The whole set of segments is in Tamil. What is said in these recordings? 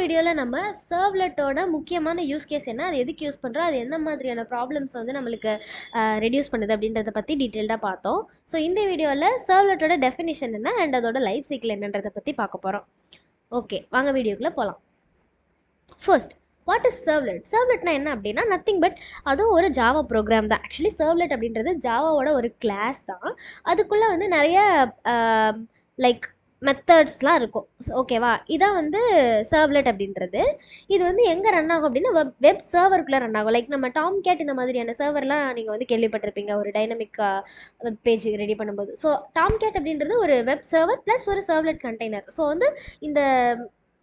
வீடியோவில் நம்ம சர்வ்லெட்டோட முக்கியமான யூஸ் கேஸ் என்ன, அது எதுக்கு யூஸ் பண்ணுறோம், அது என்ன மாதிரியான ப்ராப்ளம்ஸ் வந்து நம்மளுக்கு ரெடியூஸ் பண்ணுது அப்படின்றத பற்றி டீட்டெயில்டாக பார்த்தோம். ஸோ இந்த வீடியோவில் சர்வ்லெட்டோட டெஃபினிஷன் என்ன அண்ட் அதோட லைஃப் சைக்கிள் என்னன்றதை பற்றி பார்க்க போகிறோம். ஓகே, வாங்க வீடியோக்குள்ளே போகலாம். First, what is servlet? சர்வ்லெட்னா என்ன அப்படின்னா நத்திங் பட் அதுவும் ஒரு ஜாவா ப்ரோக்ராம் தான். ஆக்சுவலி சர்வ்லெட் அப்படின்றது ஜாவாவோட ஒரு கிளாஸ் தான். அதுக்குள்ளே வந்து நிறைய லைக் மெத்தட்ஸ்லாம் இருக்கும். ஓகேவா, இதான் வந்து சர்வ்லெட் அப்படின்றது. இது வந்து எங்கே ரன் ஆகும் அப்படின்னா வெப் சர்வருக்குள்ளே ரன் ஆகும். லைக் நம்ம டாம் கேட் இந்த மாதிரியான சர்வர்லாம் நீங்கள் வந்து கேள்விப்பட்டிருப்பீங்க ஒரு டைனமிக் வெப் பேஜ் ரெடி பண்ணும்போது. ஸோ டாம் கேட் அப்படின்றது ஒரு வெப் சர்வர் ப்ளஸ் ஒரு சர்வ்லெட் கண்டெய்னர். ஸோ வந்து இந்த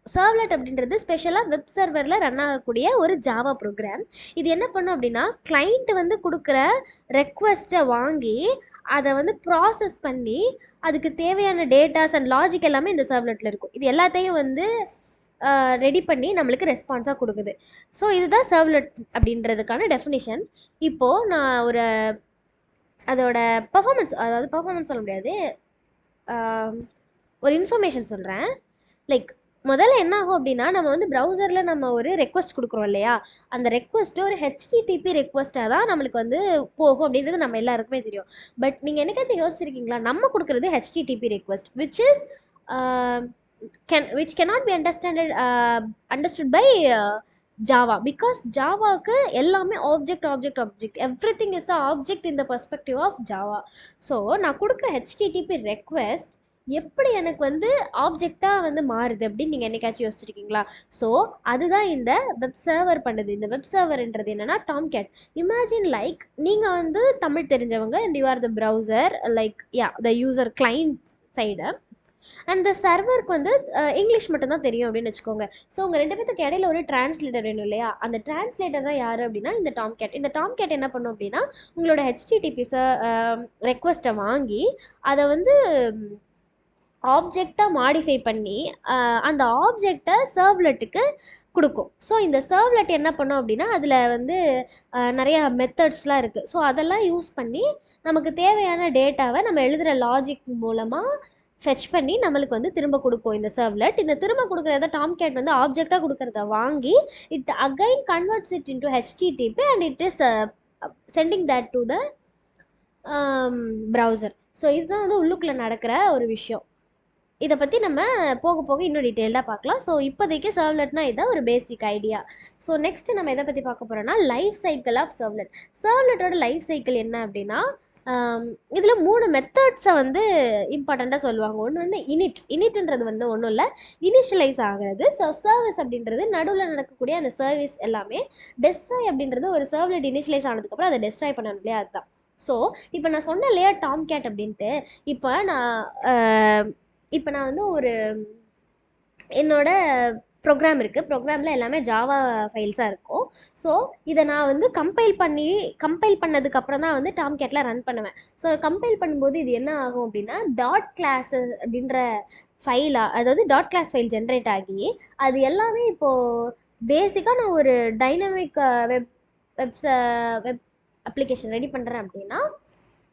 சர்வ்லெட் அப்படின்றது ஸ்பெஷலாக வெப் சர்வரில் ரன் ஆகக்கூடிய ஒரு ஜாவா ப்ரோக்ராம். இது என்ன பண்ணும் அப்படின்னா கிளைண்ட் வந்து கொடுக்குற ரெக்வஸ்ட்டை வாங்கி அதை வந்து ப்ராசஸ் பண்ணி அதுக்கு தேவையான டேட்டாஸ் அண்ட் லாஜிக் எல்லாமே இந்த சர்வ்லெட்டில் இருக்கும். இது எல்லாத்தையும் வந்து ரெடி பண்ணி நம்மளுக்கு ரெஸ்பான்ஸாக கொடுக்குது. ஸோ இதுதான் சர்வ்லெட் அப்படின்றதுக்கான டெஃபினிஷன். இப்போது நான் அதோட பர்ஃபார்மன்ஸ், அதாவது பர்ஃபார்மன்ஸ் சொல்ல முடியாது, ஒரு இன்ஃபர்மேஷன் சொல்கிறேன். லைக் முதல்ல என்ன ஆகும் அப்படின்னா நம்ம வந்து ப்ரௌசரில் நம்ம ஒரு ரெக்வஸ்ட் கொடுக்குறோம் இல்லையா, அந்த ரெக்வஸ்ட்டு ஒரு ஹெச்டிடிபி ரெக்வஸ்ட்டாக தான் நம்மளுக்கு வந்து போகும் அப்படின்றது நம்ம எல்லாருக்குமே தெரியும். பட் நீங்கள் என்னைக்காச்சும் யோசிச்சிருக்கீங்களா, நம்ம கொடுக்குறது HTTP request which is which cannot be understood by Java, because ஜாவாவுக்கு எல்லாமே object everything is a object in the perspective of Java. So நான் கொடுக்குற ஹெச்டிடிபி ரெக்வெஸ்ட் எப்படி எனக்கு வந்து ஆப்ஜெக்டாக வந்து மாறுது அப்படின்னு நீங்கள் என்னைக்காச்சும் யோசிச்சிருக்கீங்களா? ஸோ அதுதான் இந்த வெப் சர்வர் பண்ணுது. இந்த வெப் சர்வர்ன்றது என்னன்னா டாம் கேட். இமேஜின் லைக் நீங்கள் வந்து தமிழ் தெரிஞ்சவங்க and you are the browser, like the user client side, and the சர்வருக்கு வந்து இங்கிலீஷ் மட்டும்தான் தெரியும் அப்படின்னு வச்சுக்கோங்க. ஸோ உங்கள் ரெண்டு பேத்துக்கு இடையில ஒரு டிரான்ஸ்லேட்டர் வேணும் இல்லையா, அந்த டிரான்ஸ்லேட்டர் தான் யார் அப்படின்னா இந்த டாம் கேட். இந்த டாம் கேட் என்ன பண்ணும் அப்படின்னா உங்களோட ஹெச்டிடிபி ரெக்வஸ்ட்டை வாங்கி அதை வந்து ஆப்ஜெக்டாக மாடிஃபை பண்ணி அந்த ஆப்ஜெக்டை சர்வ்லெட்டுக்கு கொடுக்கும். ஸோ இந்த சர்வ்லெட் என்ன பண்ணும் அப்படின்னா அதில் வந்து நிறைய மெத்தட்ஸ்லாம் இருக்குது. ஸோ அதெல்லாம் யூஸ் பண்ணி நமக்கு தேவையான டேட்டாவை நம்ம எழுதுகிற லாஜிக் மூலமாக ஃபெச் பண்ணி நம்மளுக்கு வந்து திரும்ப கொடுக்கும் இந்த சர்வ்லெட். இந்த திரும்ப கொடுக்குறத டாம் கேட் வந்து ஆப்ஜெக்டாக கொடுக்குறத வாங்கி it again converts it into HTTP and it is sending that to the browser. So இதுதான் வந்து உள்ளுக்குள்ளே நடக்கிற ஒரு விஷயம். இதை பற்றி நம்ம போக போக இன்னும் டீட்டெயில்டாக பார்க்கலாம். ஸோ இப்போதைக்கு சர்வ்லெட்னா இதுதான் ஒரு பேசிக் ஐடியா. ஸோ நெக்ஸ்ட் நம்ம எதை பற்றி பார்க்க போகிறோம்னா லைஃப் சைக்கிள் ஆஃப் சர்வ்லெட். சர்வ்லெட்டோட லைஃப் சைக்கிள் என்ன அப்படின்னா இதில் 3 மெத்தட்ஸை வந்து இம்பார்ட்டண்ட்டாக சொல்லுவாங்க. ஒன்று வந்து இனிட்ன்றது வந்து ஒன்றும் இல்லை, இனிஷியலைஸ் ஆகிறது. ஸோ சர்வீஸ் அப்படின்றது நடுவில் நடக்கக்கூடிய அந்த சர்வீஸ் எல்லாமே. டெஸ்ட்ராய் அப்படின்றது ஒரு சர்வ்லெட் இனிஷியலைஸ் ஆனதுக்கப்புறம் அதை டெஸ்ட்ராய் பண்ணணும் இல்லையா, அதுதான். ஸோ இப்போ நான் சொன்னேன் இல்லையா டாம் கேட் அப்படின்ட்டு, இப்போ நான் வந்து ஒரு என்னோட ப்ரோக்ராம் இருக்குது. ப்ரோக்ராமில் எல்லாமே ஜாவா ஃபைல்ஸாக இருக்கும். ஸோ இதை நான் வந்து கம்பைல் பண்ணதுக்கப்புறம் தான் வந்து டாம் கேட்டில் ரன் பண்ணுவேன். ஸோ கம்பைல் பண்ணும்போது இது என்ன ஆகும் அப்படின்னா டாட் கிளாஸ் அப்படின்ற ஃபைலாக, அதாவது டாட் கிளாஸ் ஃபைல் ஜென்ரேட் ஆகி அது எல்லாமே இப்போது பேசிக்காக நான் ஒரு dynamic web web application ready பண்ணுறேன் அப்படின்னா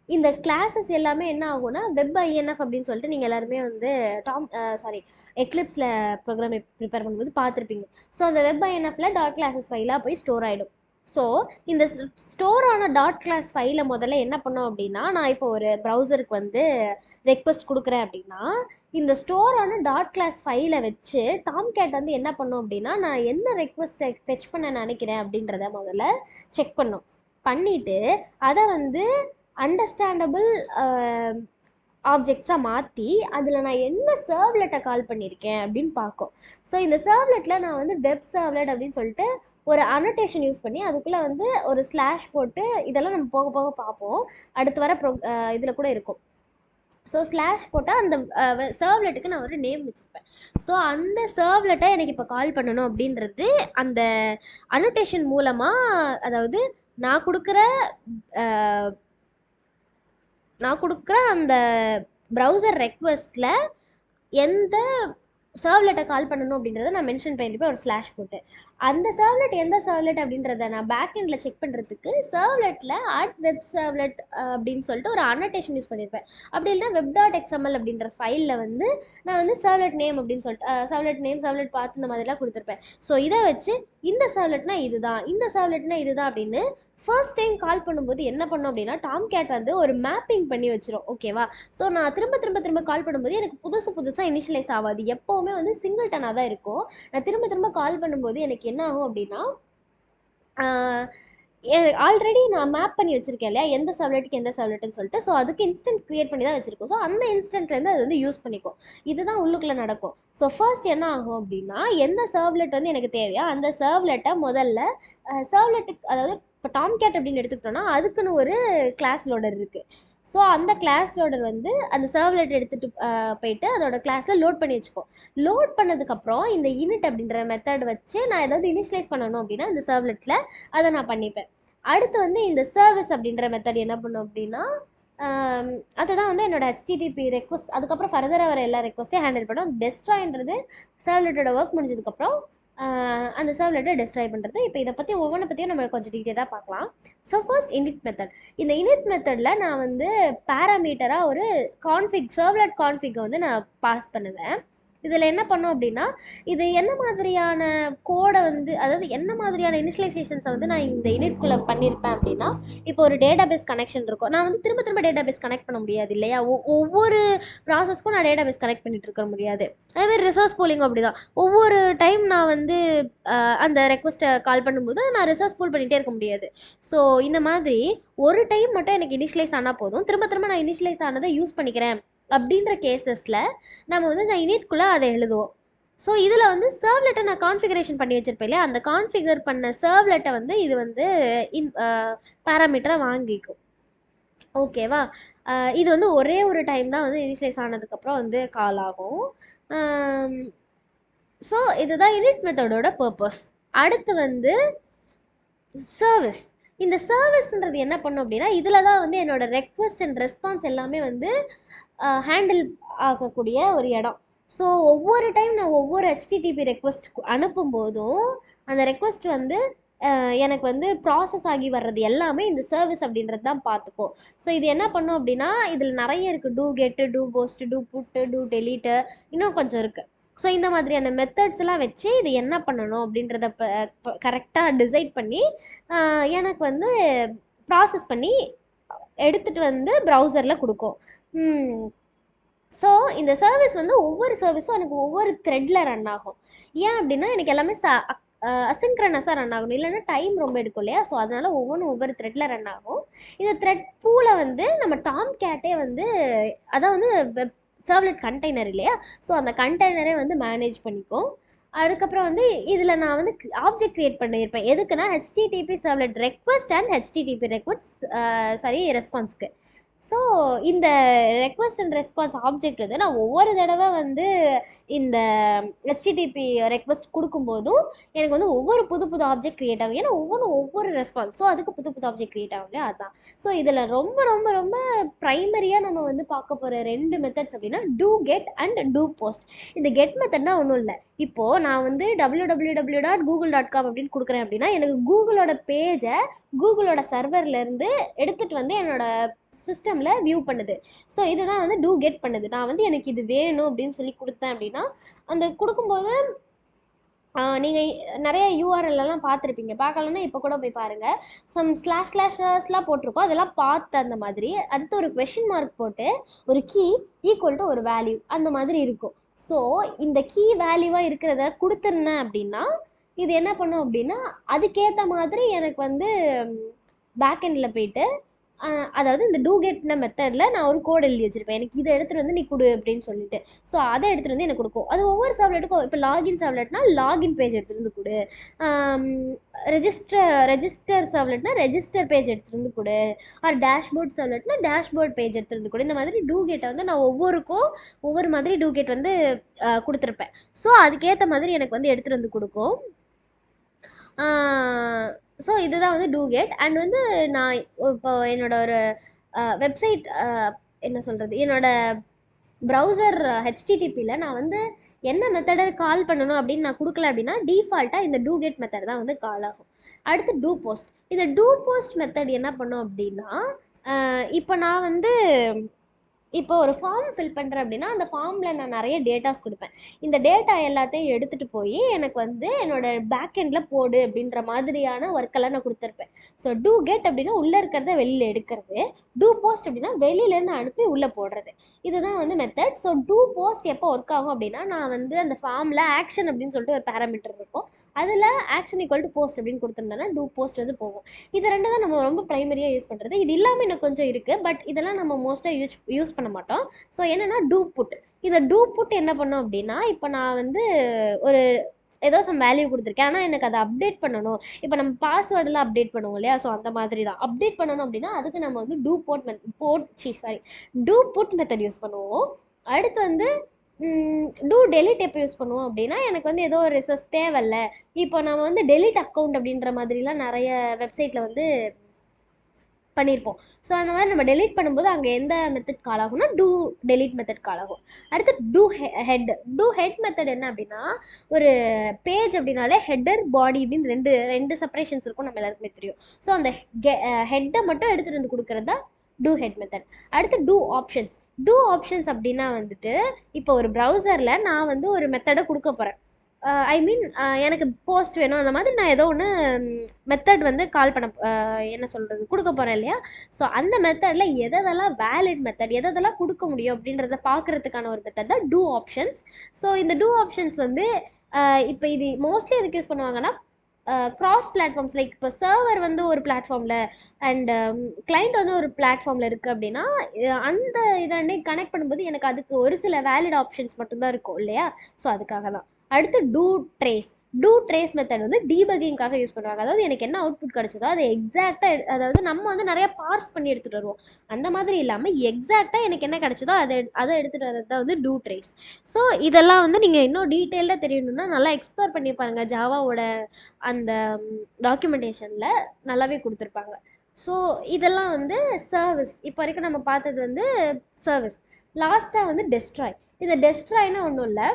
இந்த கிளாஸஸ் எல்லாமே என்ன ஆகும்னா வெப் ஐஎன்எஃப் அப்படின்னு சொல்லிட்டு நீங்கள் எல்லாருமே வந்து எக்லிப்ஸில் ப்ரோக்ராம் ப்ரிப்பேர் பண்ணும்போது பார்த்துருப்பீங்க. ஸோ அந்த வெப் ஐஎன்எஃப்ல டாட் கிளாஸஸ் ஃபைலாக போய் ஸ்டோர் ஆகிடும். ஸோ இந்த ஸ்டோர் ஆன டாட் கிளாஸ் ஃபைலை முதல்ல என்ன பண்ணோம் அப்படின்னா, நான் இப்போ ஒரு ப்ரௌசருக்கு வந்து ரெக்வஸ்ட் கொடுக்குறேன் அப்படின்னா இந்த ஸ்டோர் ஆன டாட் கிளாஸ் ஃபைலை வச்சு டாம் கேட் வந்து என்ன பண்ணோம் அப்படின்னா நான் என்ன ரெக்வஸ்ட்டை ஃபெச் பண்ண நினைக்கிறேன் அப்படின்றத முதல்ல செக் பண்ணிவிட்டு அதை வந்து அண்டர்ஸ்டாண்டபிள் ஆப்ஜெக்ட்ஸாக மாற்றி அதில் நான் என்ன சர்வ்லெட்டை கால் பண்ணியிருக்கேன் அப்படின்னு பார்க்கும். ஸோ இந்த சர்வ்லெட்டில் நான் வந்து வெப் சர்வ்லெட் அப்படின்னு சொல்லிட்டு ஒரு அனோட்டேஷன் யூஸ் பண்ணி அதுக்குள்ளே வந்து ஒரு ஸ்லாஷ் போட்டு, இதெல்லாம் நம்ம போக போக பார்ப்போம், அடுத்து வர இதில் கூட இருக்கும். ஸோ ஸ்லாஷ் போட்டால் அந்த சர்வ்லெட்டுக்கு நான் ஒரு நேம் வச்சுருப்பேன். ஸோ அந்த சர்வ்லெட்டை எனக்கு இப்போ கால் பண்ணணும் அப்படின்றது அந்த அனோட்டேஷன் மூலமாக, அதாவது நான் கொடுக்குற அந்த ப்ரௌசர் ரெக்வஸ்ட்டில் எந்த சர்வ்லெட்டை கால் பண்ணணும் அப்படின்றத நான் மென்ஷன் பண்ணியிருப்பேன் ஒரு ஸ்லாஷ் போட்டு. அந்த சர்வ்லெட் எந்த சர்வ்லெட் அப்படின்றத நான் பேக் எண்டில் செக் பண்ணுறதுக்கு சர்வ்லெட்டில் வெப் சர்வ்லெட் அப்படின்னு சொல்லிட்டு ஒரு அனோட்டேஷன் யூஸ் பண்ணியிருப்பேன். அப்படி இல்லைனா web.xml அப்படின்ற ஃபைலில் வந்து நான் வந்து சர்வ்லெட் நேம் அப்படின்னு சொல்லிட்டு சர்வ்லெட் நேம், சர்வ்லெட் பாத் இந்த மாதிரிலாம் கொடுத்துருப்பேன். ஸோ இதை வச்சு இந்த சர்வ்லெட்னா இதுதான், இந்த சர்வ்லெட்னா இதுதான் அப்படின்னு ஃபர்ஸ்ட் டைம் கால் பண்ணும்போது என்ன பண்ணோம் அப்படின்னா டாம்கேட் வந்து ஒரு மேப்பிங் பண்ணி வச்சிரும். ஓகேவா? ஸோ நான் திரும்ப கால் பண்ணும்போது எனக்கு புதுசாக இனிஷியலைஸ் ஆகாது. எப்போவுமே வந்து சிங்கிள் டனாக தான் இருக்கும். நான் திரும்ப கால் பண்ணும்போது எனக்கு என்ன ஆகும் அப்படின்னா ஆல்ரெடி நான் மேப் பண்ணி வச்சிருக்கேன் இல்லையா, எந்த சர்வ்லெட்டுக்கு எந்த சர்வ்லெட்னு சொல்லிட்டு. ஸோ அதுக்கு இன்ஸ்டன்ட் கிரியேட் பண்ணி தான் வச்சிருக்கோம். ஸோ அந்த இன்ஸ்டன்ட்லேருந்து அது வந்து யூஸ் பண்ணிக்கும். இதுதான் உள்ளுக்குள்ளே நடக்கும். ஸோ ஃபர்ஸ்ட் என்ன ஆகும் அப்படின்னா எந்த சர்வ்லெட் வந்து எனக்கு தேவையா அந்த சர்வ்லெட்டை முதல்ல சர்வ்லெட்டுக்கு, அதாவது இப்போ டாம்கேட் அப்படின்னு எடுத்துக்கிட்டோம்னா அதுக்குன்னு ஒரு கிளாஸ் லோடர் இருக்குது. ஸோ அந்த கிளாஸ் லோடர் வந்து அந்த சர்வ்லெட் எடுத்துகிட்டு போயிட்டு அதோட கிளாஸில் லோட் பண்ணி வச்சுக்கோம். லோட் பண்ணதுக்கப்புறம் இந்த இனிட் அப்படின்ற மெத்தட் வச்சு நான் ஏதாவது இனிஷியலைஸ் பண்ணணும் அப்படின்னா இந்த சர்வ்லெட்டில் அதை நான் பண்ணிப்பேன். அடுத்து வந்து இந்த சர்வீஸ் அப்படின்ற மெத்தட் என்ன பண்ணும் அப்படின்னா அதுதான் வந்து என்னோட HTTP ரெக்வஸ்ட், அதுக்கப்புறம் ஃபர்தராக வர எல்லா ரெக்வஸ்ட்டையும் ஹேண்டில் பண்ணும். டெஸ்ட்ராய்ன்றது சர்வ்லெட்டோட ஒர்க் முடிஞ்சதுக்கப்புறம் அந்த சர்வ்லெட்டை டெஸ்ட்ராய் பண்ணுறது. இப்போ இதை பற்றி ஒவ்வொன்றை பற்றியும் நம்ம கொஞ்சம் டீட்டெயிலாக பார்க்கலாம். So first init method. இந்த இனிட் மெத்தடில் நான் வந்து பேராமீட்டராக ஒரு சர்வ்லெட் கான்ஃபிகை வந்து நான் பாஸ் பண்ணுவேன். இதில் என்ன பண்ணோம் அப்படின்னா இது என்ன மாதிரியான கோடை வந்து, அதாவது என்ன மாதிரியான இனிஷியலைசேஷன்ஸை வந்து நான் இந்த இனிட்குள்ளே பண்ணியிருப்பேன் அப்படின்னா இப்போ ஒரு டேட்டாபேஸ் கனெக்ஷன் இருக்கும். நான் வந்து திரும்ப டேட்டாபேஸ் கனெக்ட் பண்ண முடியாது இல்லையா, ஒவ்வொரு ப்ராசஸ்க்கும் நான் டேட்டாபேஸ் கனெக்ட் பண்ணிட்டு இருக்க முடியாது. அதேமாதிரி ரிசோர்ஸ் பூலிங் அப்படி தான். ஒவ்வொரு டைம் நான் வந்து அந்த ரெக்வஸ்ட்டை கால் பண்ணும்போது நான் ரிசோர்ஸ் பூல் பண்ணிகிட்டே இருக்க முடியாது. ஸோ இந்த மாதிரி ஒரு டைம் மட்டும் எனக்கு இனிஷியலைஸ் ஆனால் போதும். திரும்ப நான் இனிஷியலைஸ் ஆனதை யூஸ் பண்ணிக்கிறேன் அப்படின்ற கேசஸில் நம்ம வந்து இந்த இனிட்குள்ளே அதை எழுதுவோம். ஸோ இதில் வந்து சர்வ்லெட்டை நான் கான்ஃபிகரேஷன் பண்ணி வச்சிருப்பேன் இல்லையா, அந்த கான்ஃபிகர் பண்ண சர்வ்லெட்டை வந்து இது வந்து பேராமீட்டராக வாங்கிக்கும். ஓகேவா? இது வந்து ஒரே ஒரு டைம் தான் வந்து இனிஷியலைஸ் ஆனதுக்கப்புறம் வந்து கால் ஆகும். ஸோ இதுதான் இனிட் மெத்தடோட பர்பஸ். அடுத்து வந்து சர்வீஸ். இந்த சர்வீஸ்ன்றது என்ன பண்ணும் அப்படின்னா இதில் தான் வந்து என்னோட ரெக்வஸ்ட் அண்ட் ரெஸ்பான்ஸ் எல்லாமே வந்து ஹேண்டில் ஆகக்கூடிய ஒரு இடம். ஸோ ஒவ்வொரு டைம் நான் ஒவ்வொரு HTTP ரெக்வஸ்ட் அனுப்பும் போதும் அந்த ரெக்வஸ்ட் வந்து எனக்கு வந்து ப்ராசஸ் ஆகி வர்றது எல்லாமே இந்த சர்வீஸ் அப்படின்றது தான் பார்த்துக்கும். ஸோ இது என்ன பண்ணும் அப்படின்னா இதில் நிறைய இருக்குது. டூ கெட்டு, டூ போஸ்ட், டூ புட்டு, டூ டெலீட்டு, இன்னும் கொஞ்சம் இருக்குது. ஸோ இந்த மாதிரியான மெத்தட்ஸ்லாம் வச்சு இது என்ன பண்ணணும் அப்படின்றத கரெக்டாக டிசைட் பண்ணி எனக்கு வந்து ப்ராசஸ் பண்ணி எடுத்துகிட்டு வந்து ப்ரௌசரில் கொடுக்கும். ஸோ இந்த சர்வீஸ் வந்து ஒவ்வொரு சர்வீஸும் எனக்கு ஒவ்வொரு த்ரெட்டில் ரன் ஆகும். ஏன் அப்படின்னா எனக்கு எல்லாமே அசிங்க்ரனஸாக ரன் ஆகணும், இல்லைன்னா டைம் ரொம்ப எடுக்கும் இல்லையா. ஸோ அதனால ஒவ்வொன்றும் ஒவ்வொரு த்ரெட்டில் ரன் ஆகும். இந்த த்ரெட் பூலை வந்து நம்ம டாம்கேட்டே வந்து அதான் வந்து வெப் சர்வ்லெட் கண்டெய்னர் இல்லையா, ஸோ அந்த கண்டெய்னரே வந்து மேனேஜ் பண்ணிக்கும். அதுக்கப்புறம் வந்து இதில் நான் வந்து ஆப்ஜெக்ட் க்ரியேட் பண்ணியிருப்பேன். எதுக்குன்னா HTTP servlet request and HTTP ரெஸ்பான்ஸ்க்கு. ஸோ இந்த ரெக்வஸ்ட் அண்ட் ரெஸ்பான்ஸ் ஆப்ஜெக்ட் வந்து நான் ஒவ்வொரு தடவை வந்து இந்த HTTP ரெக்வஸ்ட் கொடுக்கும்போதும் எனக்கு வந்து ஒவ்வொரு புது ஆப்ஜெக்ட் க்ரியேட் ஆகும். ஏன்னா ஒவ்வொரு ரெஸ்பான்ஸ், ஸோ அதுக்கு புது ஆப்ஜெக்ட் க்ரியேட் ஆகும் இல்லையா, அதுதான். ஸோ இதில் ரொம்ப ரொம்ப ரொம்ப ப்ரைமரியாக நம்ம வந்து பார்க்க போகிற 2 மெத்தட்ஸ் அப்படின்னா to get and to post. இந்த கெட் மெத்தட்னா ஒன்றும் இல்லை. இப்போது நான் வந்து www.google.com அப்படின்னு கொடுக்குறேன் அப்படின்னா எனக்கு கூகுளோட பேஜை கூகுளோட சர்வர்லேருந்து எடுத்துகிட்டு வந்து என்னோட சிஸ்டமில் வியூ பண்ணுது. ஸோ இதுதான் வந்து டூ கெட் பண்ணுது. நான் வந்து எனக்கு இது வேணும் அப்படின்னு சொல்லி கொடுத்தேன் அப்படின்னா அந்த கொடுக்கும்போது நீங்கள் நிறைய URLலாம் பார்த்துருப்பீங்க. பார்க்கலன்னா இப்போ கூட போய் பாருங்கள். சம் ஸ்லாஷ்லாம் போட்டிருக்கோம், அதெல்லாம் பார்த்து அந்த மாதிரி அடுத்து ஒரு கொஷின் மார்க் போட்டு ஒரு கீ ஈக்குவல் டு ஒரு வேல்யூ அந்த மாதிரி இருக்கும். ஸோ இந்த கீ வேல்யூவாக இருக்கிறத கொடுத்துருந்தேன் அப்படின்னா இது என்ன பண்ணும் அப்படின்னா அதுக்கேற்ற மாதிரி எனக்கு வந்து பேக்எண்டில் போயிட்டு அதாவது இந்த டூ கெட்ன மெத்தடில் நான் ஒரு கோட் எழுதி வச்சுருப்பேன். எனக்கு இதை எடுத்துகிட்டு வந்து நீ கொடு அப்படின்னு சொல்லிட்டு. ஸோ அதை எடுத்துகிட்டு வந்து எனக்கு கொடுக்கும். அது ஒவ்வொரு சர்வ்லெட்டுக்கும் இப்போ லாகின் சர்வ்லெட்னா லாகின் பேஜ் எடுத்துகிட்டு வந்து கொடு, ரெஜிஸ்டர் சர்வ்லெட்னா ரெஜிஸ்டர் பேஜ் எடுத்துகிட்டு வந்து கொடு, ஆர் டேஷ்போர்ட் சர்வ்லெட்னா டேஷ்போர்ட் பேஜ் எடுத்துகிட்டு வந்து கொடு. இந்த மாதிரி டூ கெட்டை வந்து நான் ஒவ்வொரு மாதிரி டூ கெட் வந்து கொடுத்துருப்பேன். ஸோ அதுக்கேற்ற மாதிரி எனக்கு வந்து எடுத்துகிட்டு வந்து கொடுக்கும். ஸோ இதுதான் வந்து டூ கெட். அண்ட் வந்து நான் இப்போ என்னோட ஒரு வெப்சைட் என்ன சொல்கிறது, என்னோட ப்ரௌசர் HTTPயில் நான் வந்து என்ன மெத்தடை கால் பண்ணணும் அப்படின்னு நான் கொடுக்கல அப்படின்னா டிஃபால்ட்டாக இந்த டூ கெட் மெத்தட் தான் வந்து கால் ஆகும். அடுத்து டூ போஸ்ட். இந்த டூ போஸ்ட் மெத்தட் என்ன பண்ணும் அப்படின்னா, இப்போ நான் வந்து இப்போ ஒரு ஃபார்ம் ஃபில் பண்ணுறேன் அப்படின்னா அந்த ஃபார்மில் நான் நிறைய டேட்டாஸ் கொடுப்பேன். இந்த டேட்டா எல்லாத்தையும் எடுத்துகிட்டு போய் எனக்கு வந்து என்னோட பேக் எண்டில் போடு அப்படின்ற மாதிரியான ஒர்க்கெல்லாம் நான் கொடுத்துருப்பேன். ஸோ டூ கெட் அப்படின்னா உள்ளே இருக்கிறத வெளியில் எடுக்கிறது, டூ போஸ்ட் அப்படின்னா வெளியிலேருந்து அனுப்பி உள்ளே போடுறது. இதுதான் வந்து மெத்தட். ஸோ டூ போஸ்ட் எப்போ ஒர்க் ஆகும் அப்படின்னா, நான் வந்து அந்த ஃபார்மில் ஆக்ஷன் அப்படின்னு சொல்லிட்டு ஒரு பேராமீட்டர் இருக்கும், அதில் ஆக்ஷன் ஈக்குவல் டு போஸ்ட் அப்படின்னு கொடுத்துருந்தோன்னா டூ போஸ்ட் வந்து போகும். இது ரெண்டு தான் நம்ம ரொம்ப ப்ரைமரியாக யூஸ் பண்ணுறது. இது இல்லாமல் இன்னும் கொஞ்சம் இருக்குது, பட் இதெல்லாம் நம்ம மோஸ்ட்டாக யூஸ் பண்ண மாட்டோம். ஸோ என்னென்னா டூ புட். இந்த டூ புட் என்ன பண்ணோம் அப்படின்னா, இப்போ நான் வந்து ஒரு ஏதோ சம் வேல்யூ கொடுத்துருக்கேன், ஆனால் எனக்கு அதை அப்டேட் பண்ணணும். இப்போ நம்ம பாஸ்வேர்டெலாம் அப்டேட் பண்ணுவோம் இல்லையா, ஸோ அந்த மாதிரி தான் அப்டேட் பண்ணணும் அப்படின்னா அதுக்கு நம்ம வந்து டூ புட் மெத்தட் யூஸ் பண்ணுவோம். அடுத்து வந்து டூ டெலிட் எப்போ யூஸ் பண்ணுவோம் அப்படின்னா, எனக்கு வந்து ஏதோ ஒரு ரிசோர்ஸ் தேவையில்ல, இப்போ நம்ம வந்து டெலிட் அக்கௌண்ட் அப்படின்ற மாதிரிலாம் நிறைய வெப்சைட்டில் வந்து பண்ணியிருப்போம். ஸோ அந்த மாதிரி நம்ம டெலிட் பண்ணும்போது அங்கே எந்த மெத்தட் கால் ஆகும்னா டூ டெலிட் மெத்தட் கால் ஆகும். அடுத்து டூ ஹெட் மெத்தட் என்ன அப்படின்னா, ஒரு பேஜ் அப்படின்னாலே ஹெட்டர் பாடி அப்படின்னு ரெண்டு செப்பரேஷன்ஸ் இருக்கும், நம்ம எல்லாருக்குமே தெரியும். ஸோ அந்த ஹெட்டை மட்டும் எடுத்துகிட்டு வந்து கொடுக்குறது தான் டூ ஹெட் மெத்தட். அடுத்து டூ ஆப்ஷன்ஸ் அப்படின்னா வந்துட்டு, இப்போ ஒரு ப்ரௌசரில் நான் வந்து ஒரு மெத்தடை கொடுக்க போகிறேன். ஐ மீன் எனக்கு போஸ்ட் வேணும், அந்த மாதிரி நான் ஏதோ ஒன்று மெத்தட் வந்து கால் பண்ண என்ன சொல்கிறது கொடுக்க போகிறேன் இல்லையா. ஸோ அந்த மெத்தடில் எதெல்லாம் வேலிட் மெத்தட், எதெல்லாம் கொடுக்க முடியும் அப்படின்றத பார்க்குறதுக்கான ஒரு மெத்தட் தான் டூ ஆப்ஷன்ஸ். ஸோ இந்த டூ ஆப்ஷன்ஸ் வந்து இப்போ இது மோஸ்ட்லி எதுக்கு யூஸ் பண்ணுவாங்கன்னா, கிராஸ் பிளாட்ஃபார்ம்ஸ், லைக் இப்போ சர்வர் வந்து ஒரு பிளாட்ஃபார்மில் அண்ட் கிளைண்ட் வந்து ஒரு பிளாட்ஃபார்மில் இருக்குது அப்படின்னா, அந்த இதை கனெக்ட் பண்ணும்போது எனக்கு அதுக்கு ஒரு சில வேலிட் ஆப்ஷன்ஸ் மட்டும்தான் இருக்கும் இல்லையா. ஸோ அதுக்காக தான். அடுத்து டூ ட்ரேஸ் மெத்தட் வந்து டீபக்கிங்காக யூஸ் பண்ணுவாங்க. அதாவது எனக்கு என்ன அவுட்புட் கிடைச்சதோ அது எக்ஸாக்டாக, அதாவது நம்ம வந்து நிறைய பார்ஸ் பண்ணி எடுத்துகிட்டு வருவோம், அந்த மாதிரி இல்லாமல் எக்ஸாக்டாக எனக்கு என்ன கிடைச்சதோ அதை எடுத்துகிட்டு வர்றது தான் வந்து டூ ட்ரேஸ். ஸோ இதெல்லாம் வந்து நீங்கள் இன்னும் டீட்டெயிலாக தெரியணும்னா நல்லா எக்ஸ்ப்ளோர் பண்ணி பாருங்கள், ஜாவாவோட அந்த டாக்குமெண்டேஷனில் நல்லாவே கொடுத்துருப்பாங்க. ஸோ இதெல்லாம் வந்து சர்வீஸ். இப்போ வரைக்கும் நம்ம பார்த்தது வந்து சர்வீஸ். லாஸ்ட்டாக வந்து டெஸ்ட்ராய். இந்த டெஸ்ட்ராய்னா ஒன்றும் இல்லை,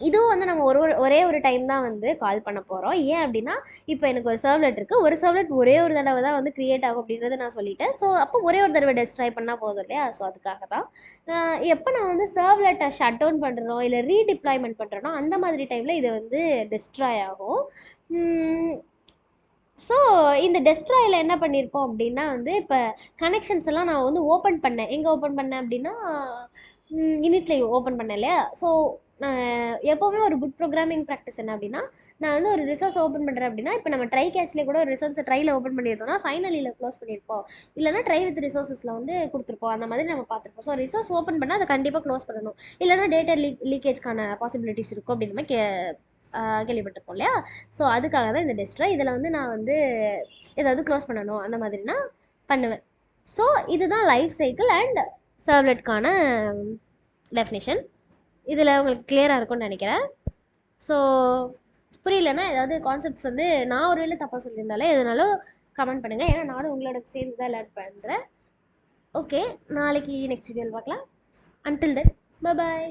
இதுவும் வந்து நம்ம ஒரே ஒரு டைம் தான் வந்து கால் பண்ண போகிறோம். ஏன் அப்படின்னா, இப்போ எனக்கு ஒரு சர்வ்லெட் இருக்குது, ஒரு சர்வ்லெட் ஒரே ஒரு தடவை தான் வந்து க்ரியேட் ஆகும் அப்படின்றத நான் சொல்லிட்டேன். ஸோ அப்போ ஒரே ஒரு தடவை டெஸ்ட்ராய் பண்ணால் போதும் இல்லையா. ஸோ அதுக்காக தான் எப்போ நான் வந்து சர்வ்லெட்டை ஷட் டவுன் பண்ணுறோம் இல்லை ரீடிப்ளாய்மெண்ட் பண்ணுறோன்னா அந்த மாதிரி டைமில் இது வந்து டெஸ்ட்ராய் ஆகும். ஸோ இந்த டெஸ்ட்ராயில் என்ன பண்ணியிருப்போம் அப்படின்னா வந்து, இப்போ கனெக்ஷன்ஸ் எல்லாம் நான் வந்து ஓப்பன் பண்ணேன். எங்கே ஓப்பன் பண்ணேன் அப்படின்னா, இனிட்லேயே ஓப்பன் பண்ணேன் இல்லையா. ஸோ எப்போவுமே ஒரு குட் ப்ரோக்ராமிங் ப்ராக்டிஸ் என்ன அப்படின்னா, நான் வந்து ஒரு ரிசோர்ஸ் ஓப்பன் பண்ணுறேன் அப்படின்னா, இப்போ நம்ம ட்ரை கேட்ச்லேயே கூட ஒரு ரிசோர்ஸை ட்ரையில் ஓப்பன் பண்ணியிருந்தோம்னா ஃபைனலியில் க்ளோஸ் பண்ணியிருப்போம், இல்லைனா ட்ரை வித் ரிசோர்ஸஸில் வந்து கொடுத்துருப்போம், அந்த மாதிரி நம்ம பார்த்துருப்போம். ஸோ ரிசோர்ஸ் ஓப்பன் பண்ணால் அதை கண்டிப்பாக க்ளோஸ் பண்ணணும், இல்லைனா டேட்டா லீக்கேஜ்க்கான பாசிபிலிட்டிஸ் இருக்கும் அப்படின்னு நம்ம கேள்விப்பட்டிருப்போம் இல்லையா. ஸோ அதுக்காக தான் இந்த டெஸ்ட்ராய். இதில் வந்து நான் வந்து ஏதாவது க்ளோஸ் பண்ணணும் அந்த மாதிரினா பண்ணுவேன். ஸோ இதுதான் லைஃப் சைக்கிள் அண்ட் சர்வ்லெட்கான டெஃபினிஷன். இதில் உங்களுக்கு கிளியராக இருக்கும்னு நினைக்கிறேன். ஸோ புரியலன்னா ஏதாவது கான்செப்ட்ஸ் வந்து நான் ஒரு வேளை தப்பாக சொல்லியிருந்தாலே எதனாலும் கமெண்ட் பண்ணுங்கள், ஏன்னா நானும் உங்களோட சேர்ந்து தான் லேர்ன் பண்ணுறேன். ஓகே, நாளைக்கு நெக்ஸ்ட் வீடியோவில் பார்க்கலாம். Until then bye bye.